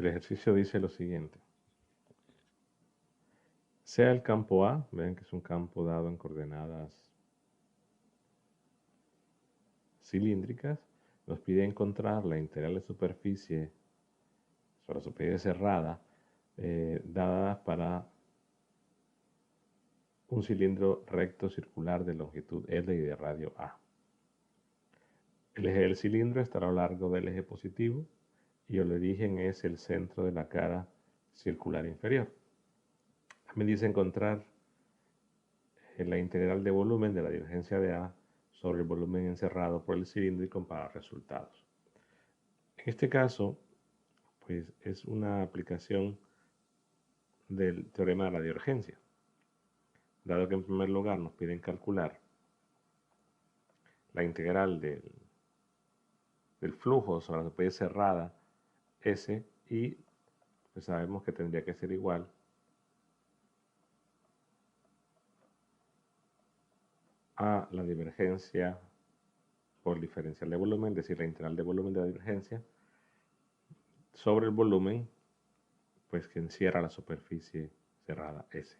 El ejercicio dice lo siguiente. Sea el campo A, ven que es un campo dado en coordenadas cilíndricas, nos pide encontrar la integral de superficie sobre la superficie cerrada dada para un cilindro recto circular de longitud L y de radio A. El eje del cilindro estará a lo largo del eje positivo y el origen es el centro de la cara circular inferior. Me dice encontrar la integral de volumen de la divergencia de A sobre el volumen encerrado por el cilindro y comparar resultados. En este caso, pues es una aplicación del teorema de la divergencia. Dado que en primer lugar nos piden calcular la integral del flujo sobre la superficie cerrada S y pues sabemos que tendría que ser igual a la divergencia por diferencial de volumen, es decir, la integral de volumen de la divergencia sobre el volumen pues que encierra la superficie cerrada S.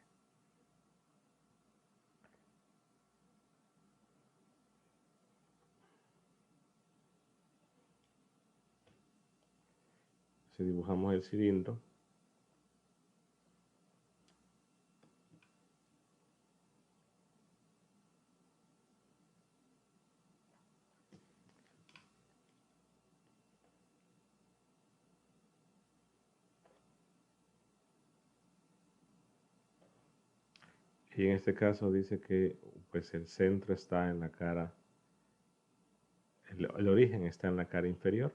Si dibujamos el cilindro, y en este caso dice que pues el centro está en la cara, el origen está en la cara inferior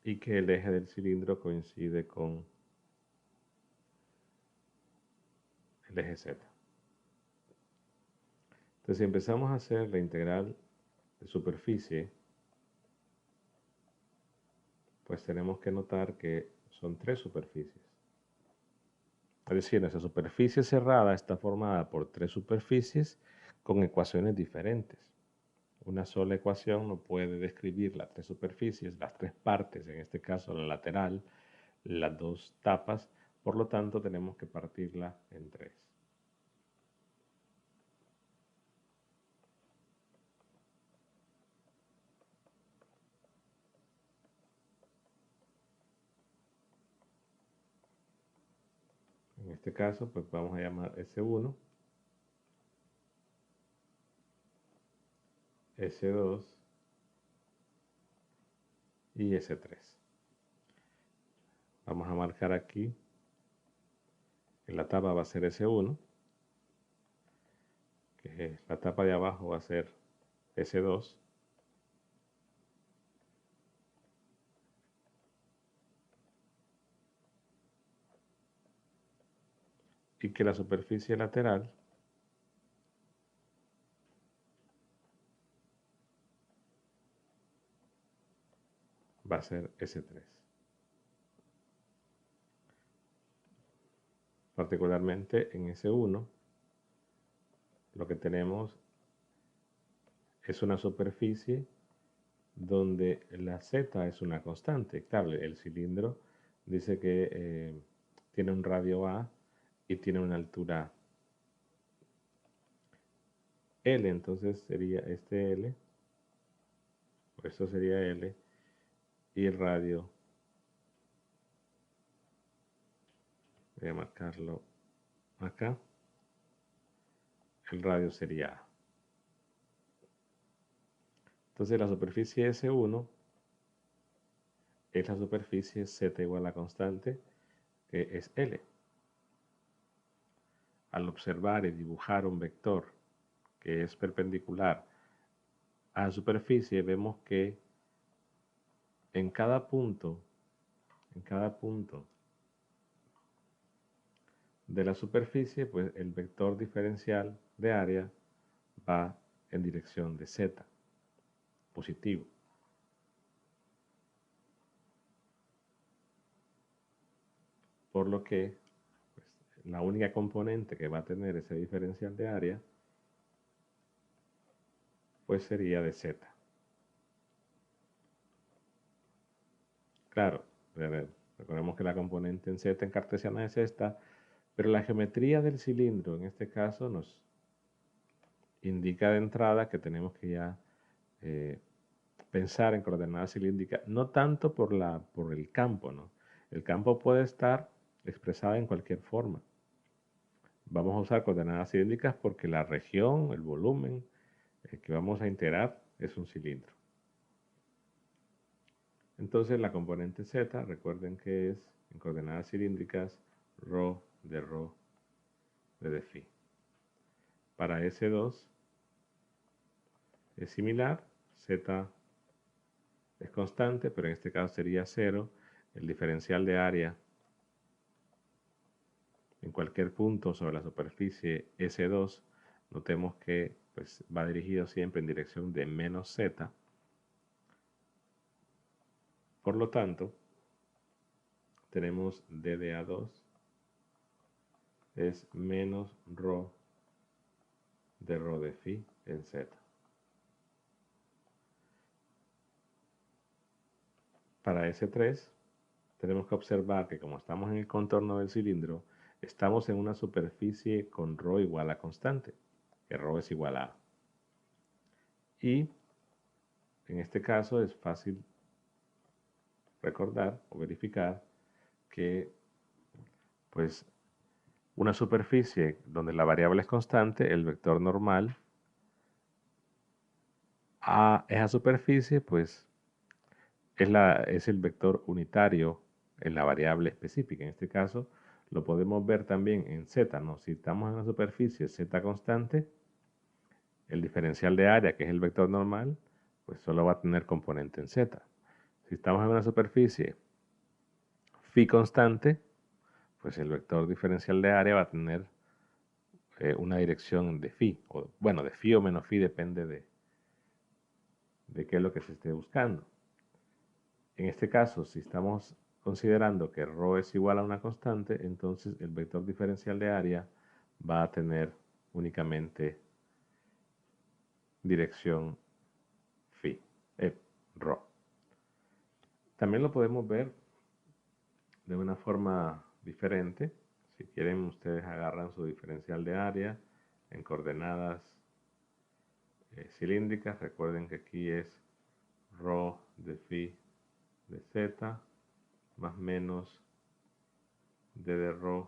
y que el eje del cilindro coincide con el eje Z. Entonces si empezamos a hacer la integral de superficie, pues tenemos que notar que son tres superficies. Es decir, nuestra superficie cerrada está formada por tres superficies con ecuaciones diferentes. Una sola ecuación no puede describir las tres superficies, las tres partes, en este caso la lateral, las dos tapas, por lo tanto tenemos que partirla en tres. En este caso, pues vamos a llamar S1, S2 y S3. Vamos a marcar aquí que la tapa va a ser S1, que la tapa de abajo va a ser S2, y que la superficie lateral va a ser S3. Particularmente en S1, lo que tenemos es una superficie donde la Z es una constante. Claro, el cilindro dice que tiene un radio A y tiene una altura L, entonces sería este L, o esto sería L, y el radio, voy a marcarlo acá, el radio sería A. Entonces la superficie S1 es la superficie Z igual a la constante, que es L. Al observar y dibujar un vector que es perpendicular a la superficie, vemos que en cada punto de la superficie, pues el vector diferencial de área va en dirección de Z, positivo. Por lo que pues, la única componente que va a tener ese diferencial de área pues sería de Z. Claro, recordemos que la componente en z en cartesiana es esta, pero la geometría del cilindro en este caso nos indica de entrada que tenemos que ya pensar en coordenadas cilíndricas, no tanto por el campo, ¿no? El campo puede estar expresado en cualquier forma. Vamos a usar coordenadas cilíndricas porque la región, el volumen que vamos a integrar es un cilindro. Entonces la componente z, recuerden que es en coordenadas cilíndricas ρ de phi. Para S2 es similar, z es constante, pero en este caso sería 0. El diferencial de área en cualquier punto sobre la superficie S2, notemos que pues, va dirigido siempre en dirección de menos z. Por lo tanto, tenemos d de A2 es menos ρ de phi en z. Para S3, tenemos que observar que como estamos en el contorno del cilindro, estamos en una superficie con ρ igual a constante, que ρ es igual a A. Y en este caso es fácil recordar o verificar que pues una superficie donde la variable es constante, el vector normal a esa superficie pues es el vector unitario en la variable específica. En este caso lo podemos ver también en z, ¿no? Si estamos en una superficie z constante, el diferencial de área, que es el vector normal, pues solo va a tener componente en z. Si estamos en una superficie phi constante, pues el vector diferencial de área va a tener una dirección de phi, o bueno, de phi o menos phi, depende de qué es lo que se esté buscando. En este caso, si estamos considerando que ρ es igual a una constante, entonces el vector diferencial de área va a tener únicamente dirección phi, ρ. También lo podemos ver de una forma diferente. Si quieren, ustedes agarran su diferencial de área en coordenadas cilíndricas. Recuerden que aquí es ρ de phi de z más menos d de ρ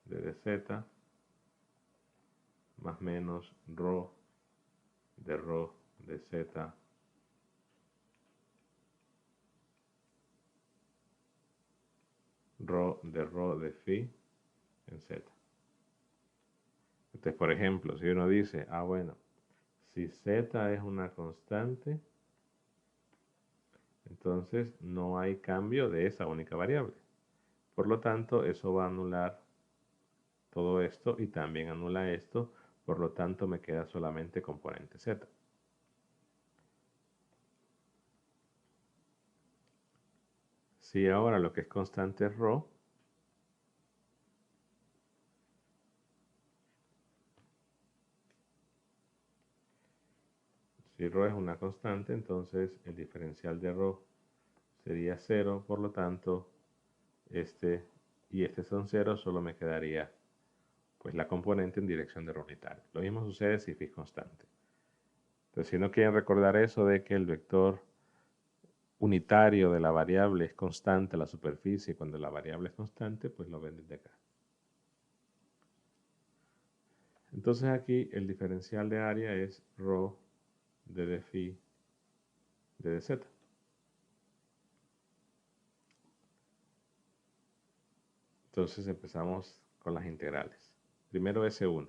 de z más menos ρ de z ρ de phi en z. Entonces, por ejemplo, si uno dice, bueno, si z es una constante, entonces no hay cambio de esa única variable. Por lo tanto, eso va a anular todo esto y también anula esto. Por lo tanto, me queda solamente componente z. Si ahora lo que es constante es ρ, si ρ es una constante, entonces el diferencial de ρ sería 0, por lo tanto, este y este son 0, solo me quedaría pues la componente en dirección de ρ unitaria. Lo mismo sucede si phi es constante. Entonces, si no quieren recordar eso de que el vector unitario de la variable es constante a la superficie, cuando la variable es constante, pues lo ven desde acá. Entonces aquí el diferencial de área es ρ de phi de dz. Entonces empezamos con las integrales. Primero S1.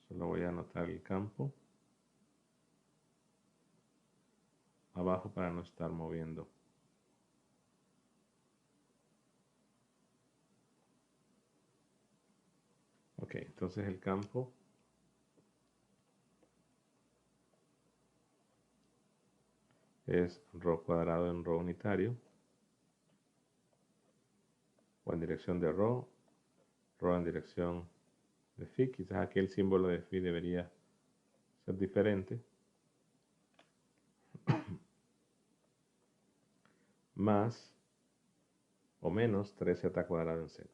Solo voy a anotar el campo abajo para no estar moviendo. Ok, entonces el campo es ρ cuadrado en ρ unitario, o en dirección de ρ en dirección de phi. Quizás aquí el símbolo de phi debería ser diferente. Más o menos 3z cuadrado en z.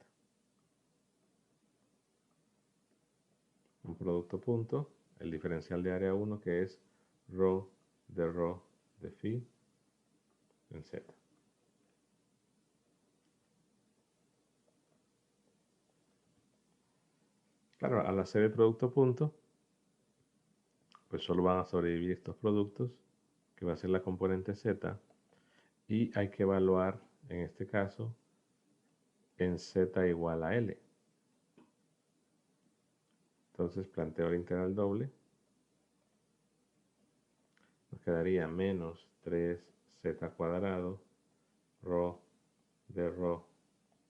Un producto punto, el diferencial de área 1 que es ρ de phi en z. Claro, al hacer el producto punto, pues solo van a sobrevivir estos productos, que va a ser la componente z, y hay que evaluar, en este caso, en z igual a L. Entonces planteo la integral doble. Nos quedaría menos 3z cuadrado ρ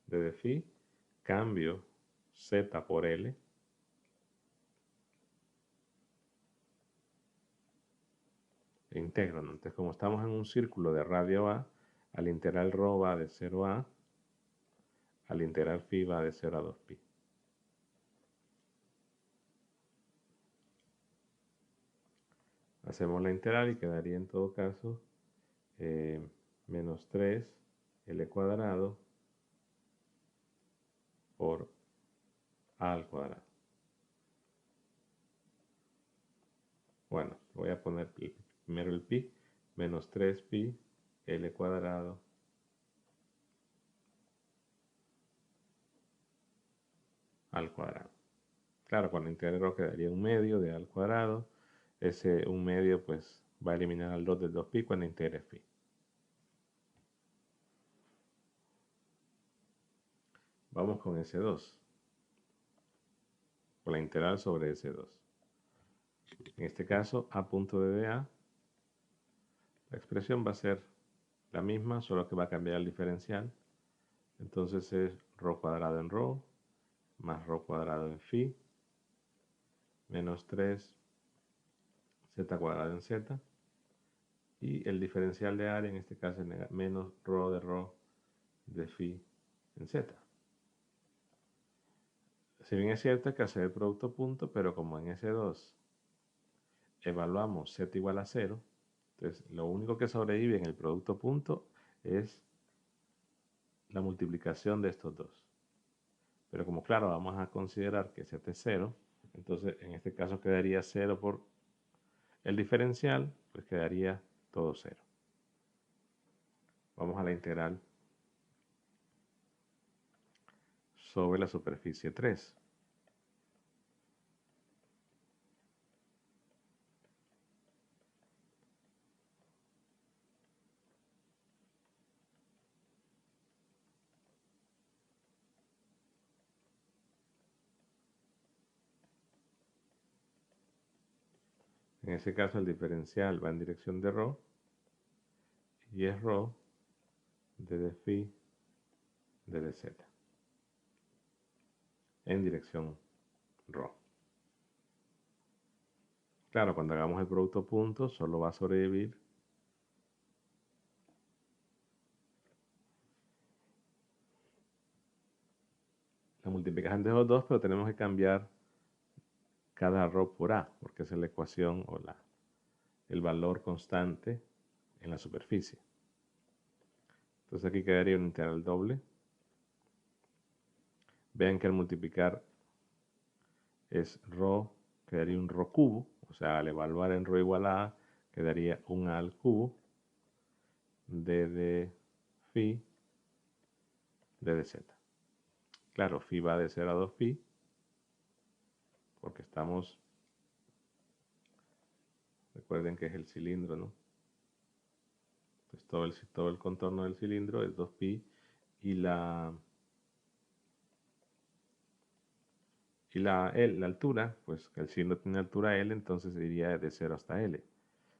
de phi. Cambio z por L. E integro, ¿no? Entonces, como estamos en un círculo de radio A, al integral ρ va de 0 a, al integral phi va de 0 a 2pi. Hacemos la integral y quedaría en todo caso menos 3L cuadrado por A al cuadrado. Bueno, voy a poner primero el pi, menos 3pi L cuadrado al cuadrado. Claro, cuando integro quedaría un medio de A al cuadrado. Ese un medio pues va a eliminar al 2 del 2pi cuando integre phi. Vamos con S2. Por la integral sobre S2. En este caso, a punto de dA, la expresión va a ser la misma, solo que va a cambiar el diferencial. Entonces es ρ cuadrado en ρ, más ρ cuadrado en phi, menos 3 z cuadrado en z. Y el diferencial de área en este caso es menos ρ de phi en z. Si bien es cierto que hacer el producto punto, pero como en S2 evaluamos z igual a 0, entonces lo único que sobrevive en el producto punto es la multiplicación de estos dos. Pero como claro, vamos a considerar que z es 0, entonces en este caso quedaría 0 por el diferencial, pues quedaría todo 0. Vamos a la integral sobre la superficie 3. En ese caso el diferencial va en dirección de ρ y es ρ de phi de dz en dirección ρ. Claro, cuando hagamos el producto punto solo va a sobrevivir la multiplicación de los dos, pero tenemos que cambiar cada ρ por A, porque esa es la ecuación o el valor constante en la superficie. Entonces aquí quedaría una integral doble. Vean que al multiplicar es ρ, quedaría un ρ cubo, o sea, al evaluar en ρ igual a A, quedaría un A al cubo de phi de dz. Claro, phi va de 0 a 2pi, porque estamos, recuerden que es el cilindro, ¿no? Entonces todo el contorno del cilindro es 2pi y la altura, pues el cilindro tiene altura L, entonces iría de 0 hasta L.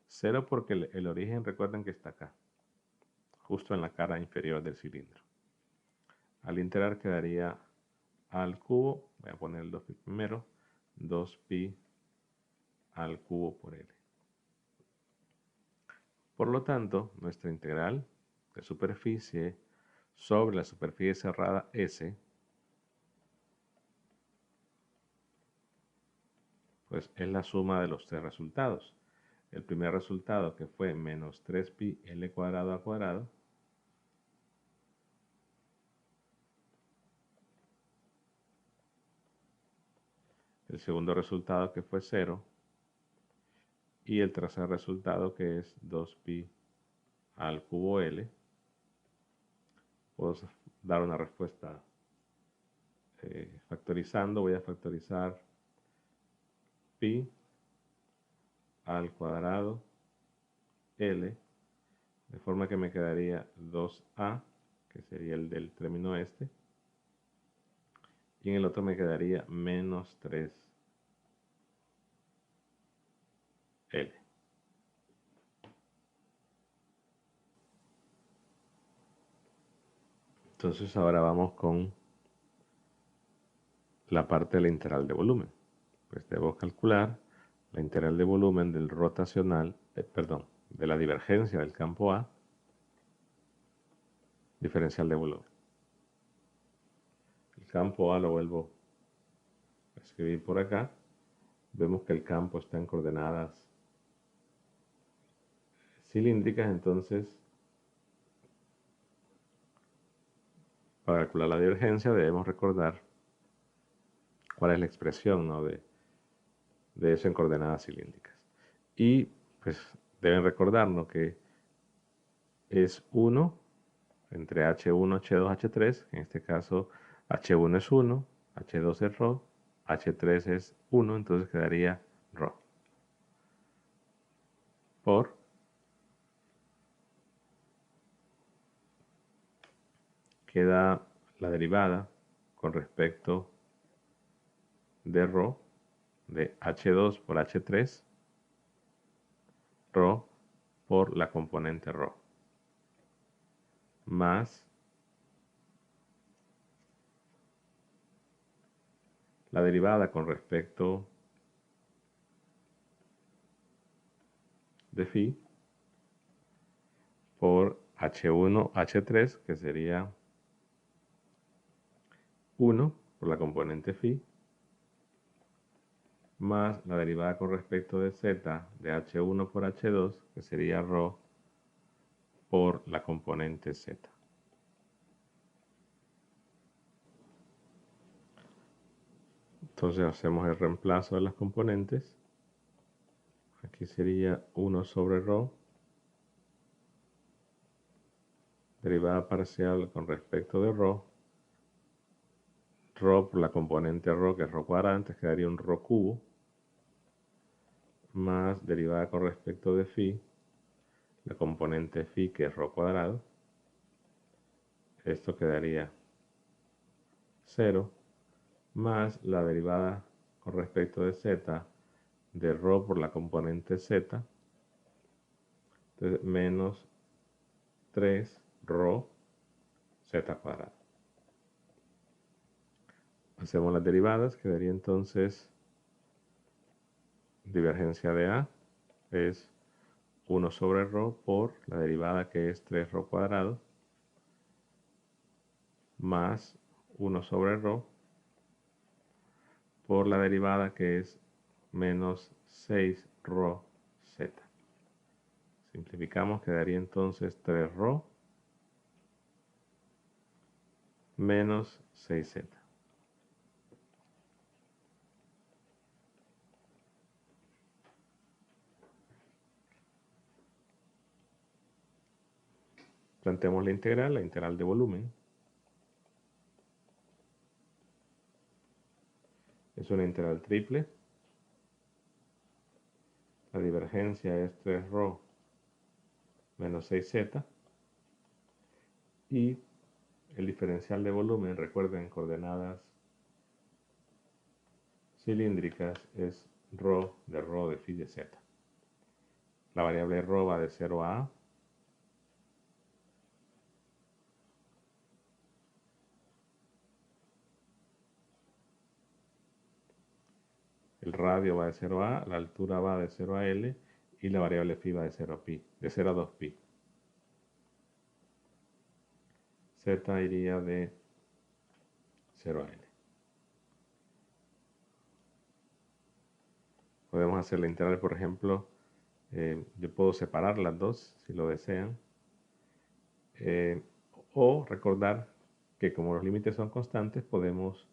0 porque el origen, recuerden que está acá, justo en la cara inferior del cilindro. Al integrar quedaría A al cubo, voy a poner el 2pi primero, 2pi al cubo por L. Por lo tanto, nuestra integral de superficie sobre la superficie cerrada S pues es la suma de los tres resultados. El primer resultado, que fue menos 3pi L cuadrado a cuadrado, el segundo resultado, que fue 0, y el tercer resultado, que es 2pi al cubo L. Puedo dar una respuesta factorizando. Voy a factorizar pi al cuadrado L, de forma que me quedaría 2a, que sería el del término este, y en el otro me quedaría menos 3L. Entonces ahora vamos con la parte de la integral de volumen. Pues debo calcular la integral de volumen del rotacional, de la divergencia del campo A, diferencial de volumen. El campo A lo vuelvo a escribir por acá. Vemos que el campo está en coordenadas cilíndricas, entonces para calcular la divergencia debemos recordar cuál es la expresión, ¿no?, de eso en coordenadas cilíndricas. Y pues deben recordarnos que es 1 entre H1, H2, H3. En este caso H1 es 1, H2 es ρ, H3 es 1, entonces quedaría ρ. Por queda la derivada con respecto de ρ de H2 por H3, ρ por la componente ρ, más la derivada con respecto de phi por H1, H3, que sería 1 por la componente phi, más la derivada con respecto de z de H1 por H2, que sería ρ por la componente z. Entonces hacemos el reemplazo de las componentes. Aquí sería 1 sobre ρ, derivada parcial con respecto de ρ por la componente ρ, que es ρ cuadrado, entonces quedaría un ρ cubo, más derivada con respecto de phi, la componente phi, que es ρ cuadrado. Esto quedaría 0, más la derivada con respecto de z de ρ por la componente z, entonces menos 3 ρ z cuadrado. Hacemos las derivadas, quedaría entonces divergencia de A es 1 sobre ρ por la derivada, que es 3 ρ cuadrado, más 1 sobre ρ por la derivada, que es menos 6 ρ z. Simplificamos, quedaría entonces 3 ρ menos 6z. Planteamos la integral de volumen. Es una integral triple. La divergencia es 3 ρ menos 6z. Y el diferencial de volumen, recuerden, coordenadas cilíndricas, es ρ de phi de z. La variable ρ va de 0 a a. El radio va de 0 a a, la altura va de 0 a L, y la variable phi va de 0 a pi, de 0 a 2pi. Z iría de 0 a L. Podemos hacer la integral, por ejemplo, yo puedo separar las dos si lo desean. O recordar que como los límites son constantes, podemos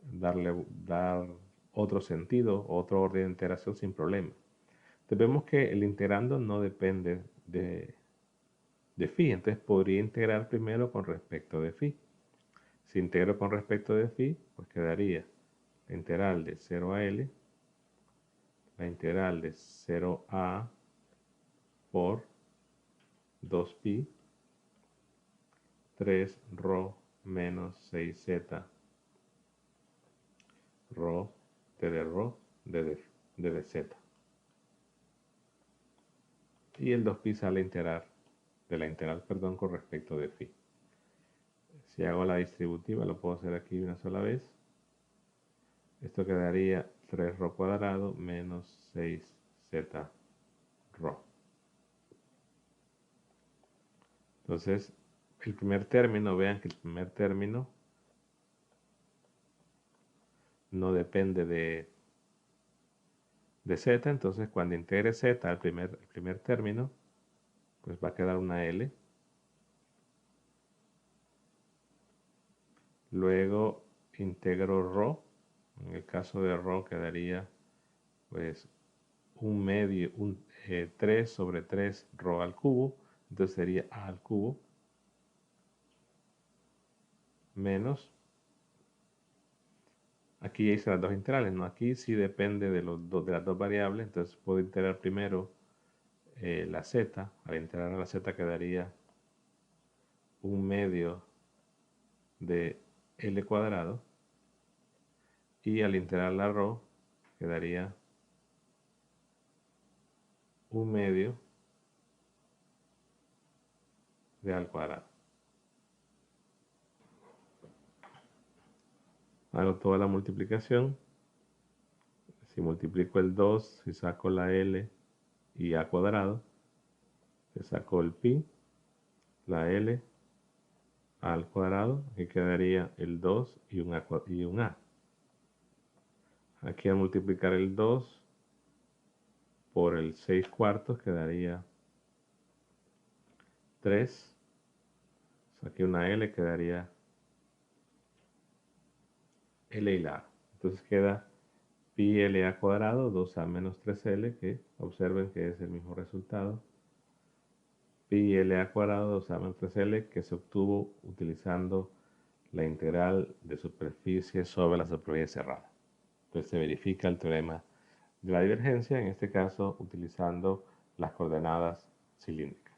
dar otro sentido, otro orden de integración sin problema. Entonces vemos que el integrando no depende de phi, entonces podría integrar primero con respecto de phi. Si integro con respecto de phi, pues quedaría la integral de 0 a L, la integral de 0 a por 2pi, 3 rho menos 6z rho de rho de dz. Y el 2pi sale de la integral con respecto de phi. Si hago la distributiva, lo puedo hacer aquí una sola vez. Esto quedaría 3 rho cuadrado menos 6z rho. Entonces, el primer término, vean que el primer término no depende de z, entonces cuando integre z al primer término, pues va a quedar una L. Luego integro rho, en el caso de rho quedaría pues 3 sobre 3 rho al cubo, entonces sería a al cubo, menos, aquí ya hice las dos integrales, ¿no? Aquí sí depende de las dos variables, entonces puedo integrar primero la z, al integrar a la z quedaría 1/2 de L cuadrado, y al integrar la rho quedaría 1/2 de al cuadrado. Hago toda la multiplicación. Si multiplico el 2, si saco la L y a cuadrado, se sacó el pi, la L, a al cuadrado, aquí quedaría el 2 y un a. Aquí al multiplicar el 2 por el 6 cuartos quedaría 3. Saqué una L, quedaría L y la A. Entonces queda pi L a cuadrado, 2a menos 3L, que observen que es el mismo resultado. Pi L a cuadrado, 2a menos 3L, que se obtuvo utilizando la integral de superficie sobre la superficie cerrada. Entonces se verifica el teorema de la divergencia, en este caso utilizando las coordenadas cilíndricas.